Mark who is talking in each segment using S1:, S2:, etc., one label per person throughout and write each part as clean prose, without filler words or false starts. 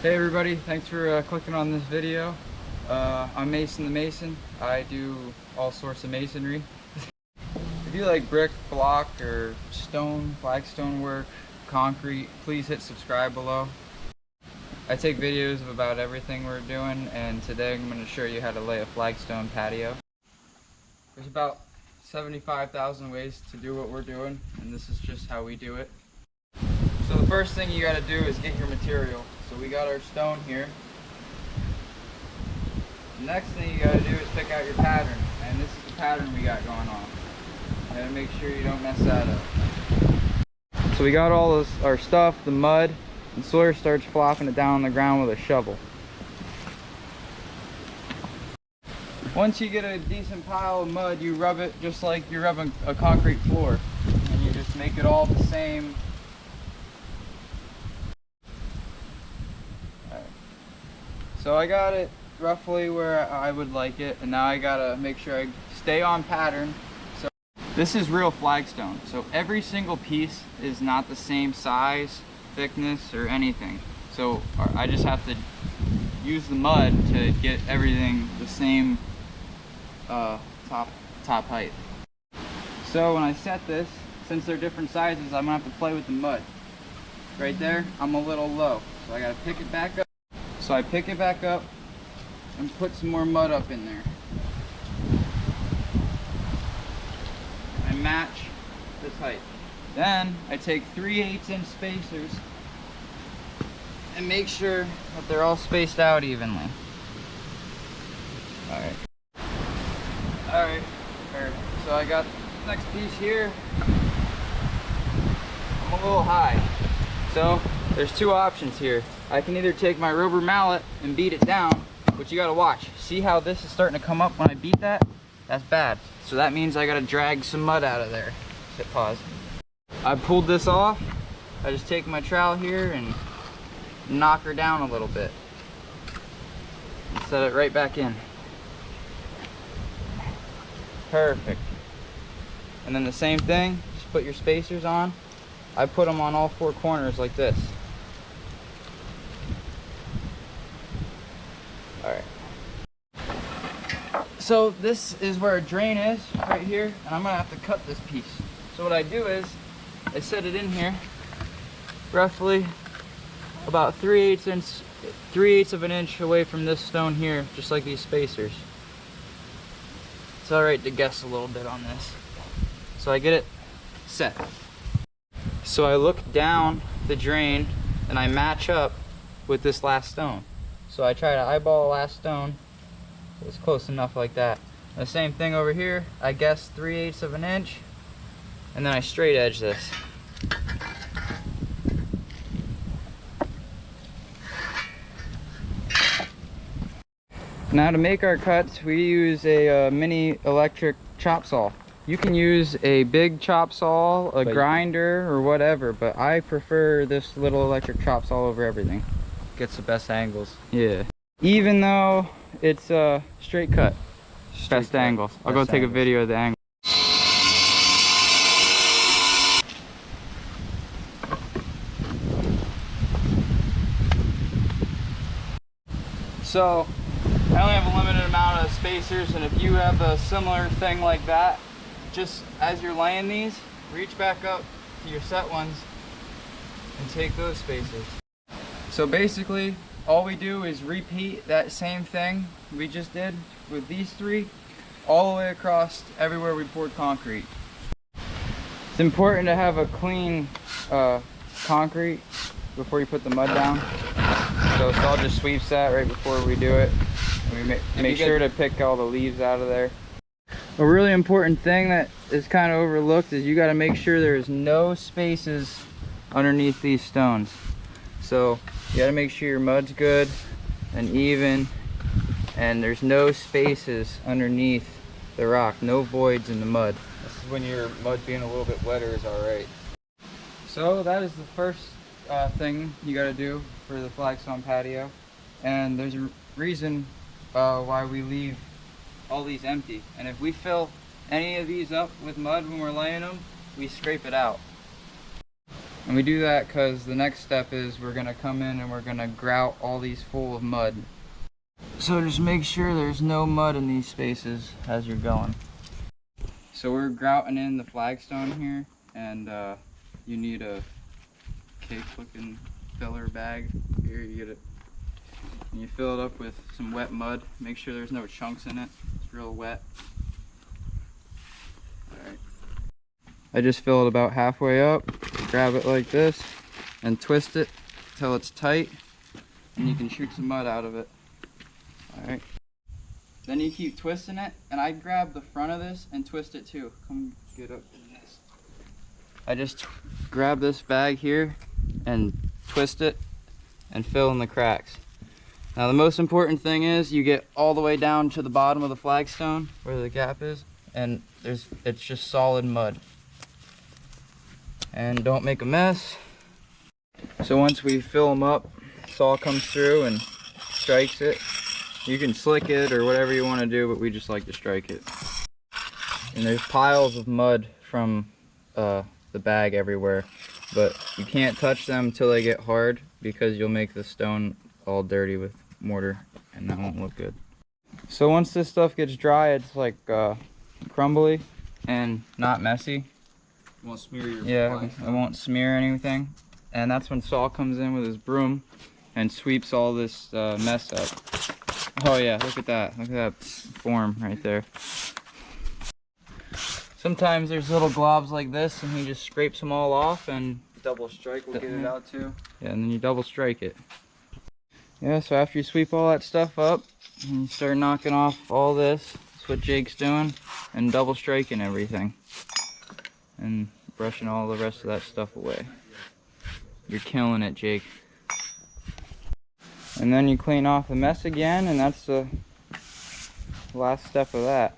S1: Hey everybody, thanks for clicking on this video. I'm Mason the Mason. I do all sorts of masonry. If you like brick, block, or stone, flagstone work, concrete, please hit subscribe below. I take videos of about everything we're doing, and today I'm going to show you how to lay a flagstone patio. There's about 75,000 ways to do what we're doing, and this is just how we do it. So the first thing you got to do is get your material. So we got our stone here. The next thing you got to do is pick out your pattern, and this is the pattern we got going on. You got to make sure you don't mess that up. So we got all this, our stuff, the mud, and Sawyer starts flopping it down on the ground with a shovel. Once you get a decent pile of mud, you rub it just like you're rubbing a concrete floor, and you just make it all the same. So I got it roughly where I would like it, and now I gotta make sure I stay on pattern. So this is real flagstone, so every single piece is not the same size, thickness, or anything. So I just have to use the mud to get everything the same top height. So when I set this, since they're different sizes, I'm gonna have to play with the mud. Right there, I'm a little low, so I gotta pick it back up. So I pick it back up and put some more mud up in there. I match this height. Then I take 3/8 inch spacers and make sure that they're all spaced out evenly. Alright, so I got the next piece here. I'm a little high. So there's two options here. I can either take my rubber mallet and beat it down, but you gotta watch. See how this is starting to come up when I beat that? That's bad. So that means I gotta drag some mud out of there. Hit pause. I pulled this off. I just take my trowel here and knock her down a little bit. And set it right back in. Perfect. And then the same thing, just put your spacers on. I put them on all four corners like this. Alright. So this is where a drain is, right here, and I'm gonna have to cut this piece. So what I do is, I set it in here, roughly about 3/8 of an inch away from this stone here, just like these spacers. It's alright to guess a little bit on this. So I get it set. So I look down the drain and I match up with this last stone. So I try to eyeball the last stone. So it's close enough like that. The same thing over here. I guess 3/8 of an inch, and then I straight edge this. Now to make our cuts, we use a mini electric chop saw. You can use a big chop saw, a grinder, or whatever, but I prefer this little electric chop saw over everything. Gets the best angles. Yeah. Even though it's a straight cut. Best angles. I'll go take a video of the angle. So I only have a limited amount of spacers, and if you have a similar thing like that, just as you're laying these, reach back up to your set ones and take those spacers. So basically, all we do is repeat that same thing we just did with these three, all the way across everywhere we poured concrete. It's important to have a clean concrete before you put the mud down. So Saul just sweeps that right before we do it. And we make sure to pick all the leaves out of there. A really important thing that is kind of overlooked is you got to make sure there's no spaces underneath these stones. So you got to make sure your mud's good and even, and there's no spaces underneath the rock, no voids in the mud. This is when your mud being a little bit wetter is alright. So that is the first thing you got to do for the flagstone patio, and there's a reason why we leave all these empty. And if we fill any of these up with mud when we're laying them, we scrape it out. And we do that because the next step is we're gonna come in and we're gonna grout all these full of mud. So just make sure there's no mud in these spaces as you're going. So we're grouting in the flagstone here, and you need a cake looking filler bag. Here you get it. And you fill it up with some wet mud. Make sure there's no chunks in it. It's real wet. Alright. I just fill it about halfway up, grab it like this, and twist it until it's tight, and you can shoot some mud out of it. Alright. Then you keep twisting it, and I grab the front of this and twist it too. Come get up in this. I just grab this bag here and twist it and fill in the cracks. Now the most important thing is you get all the way down to the bottom of the flagstone where the gap is, and it's just solid mud. And don't make a mess. So once we fill them up, saw comes through and strikes it. You can slick it or whatever you want to do, but we just like to strike it. And there's piles of mud from the bag everywhere, but you can't touch them until they get hard because you'll make the stone all dirty with mortar and that won't look good. So once this stuff gets dry, it's like crumbly and not messy.
S2: You won't smear your
S1: it won't smear anything. And that's when Saul comes in with his broom and sweeps all this mess up. Oh yeah, look at that. Look at that form right there. Sometimes there's little globs like this and he just scrapes them all off, and
S2: double strike will get it out too.
S1: Yeah, and then you double strike it. Yeah, so after you sweep all that stuff up, and you start knocking off all this. That's what Jake's doing, and double striking everything. And brushing all the rest of that stuff away. You're killing it, Jake. And then you clean off the mess again, and that's the last step of that.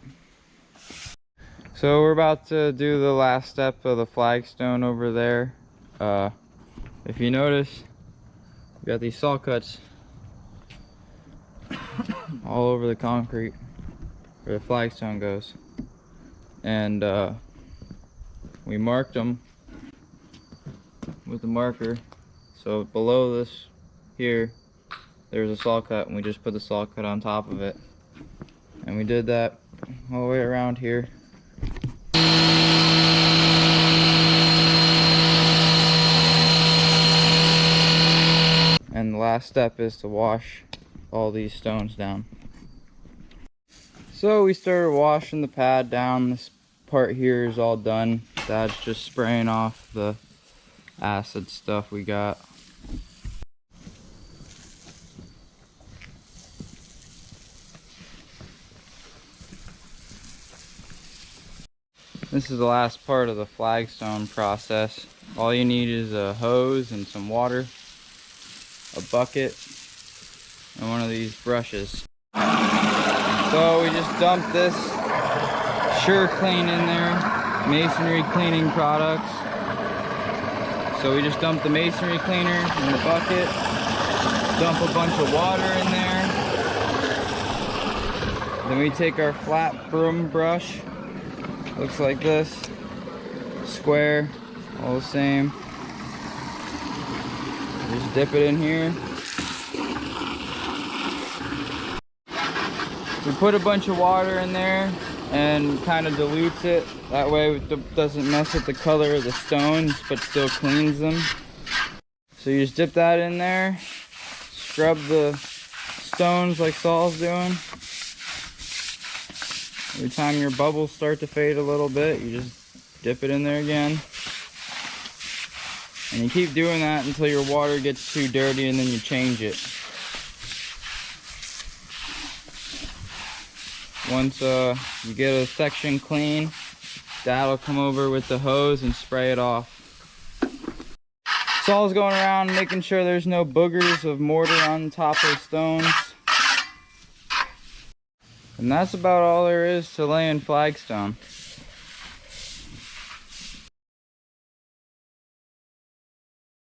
S1: So we're about to do the last step of the flagstone over there. If you notice, we got these saw cuts all over the concrete where the flagstone goes. And we marked them with the marker. So below this here, there's a saw cut, and we just put the saw cut on top of it. And we did that all the way around here. And the last step is to wash all these stones down. So we started washing the pad down. This part here is all done. Dad's just spraying off the acid stuff we got. This is the last part of the flagstone process. All you need is a hose and some water, a bucket, and one of these brushes. So we just dumped this Sure Clean in there, masonry cleaning products. So we just dumped the masonry cleaner in the bucket, dump a bunch of water in there. Then we take our flat broom brush. Looks like this, square, all the same. Just dip it in here. We put a bunch of water in there and kind of dilutes it. That way it doesn't mess with the color of the stones, but still cleans them. So you just dip that in there, scrub the stones like Saul's doing. Every time your bubbles start to fade a little bit, you just dip it in there again. And you keep doing that until your water gets too dirty, and then you change it. Once you get a section clean, Dad will come over with the hose and spray it off. Saul's going around making sure there's no boogers of mortar on top of the stones. And that's about all there is to laying flagstone.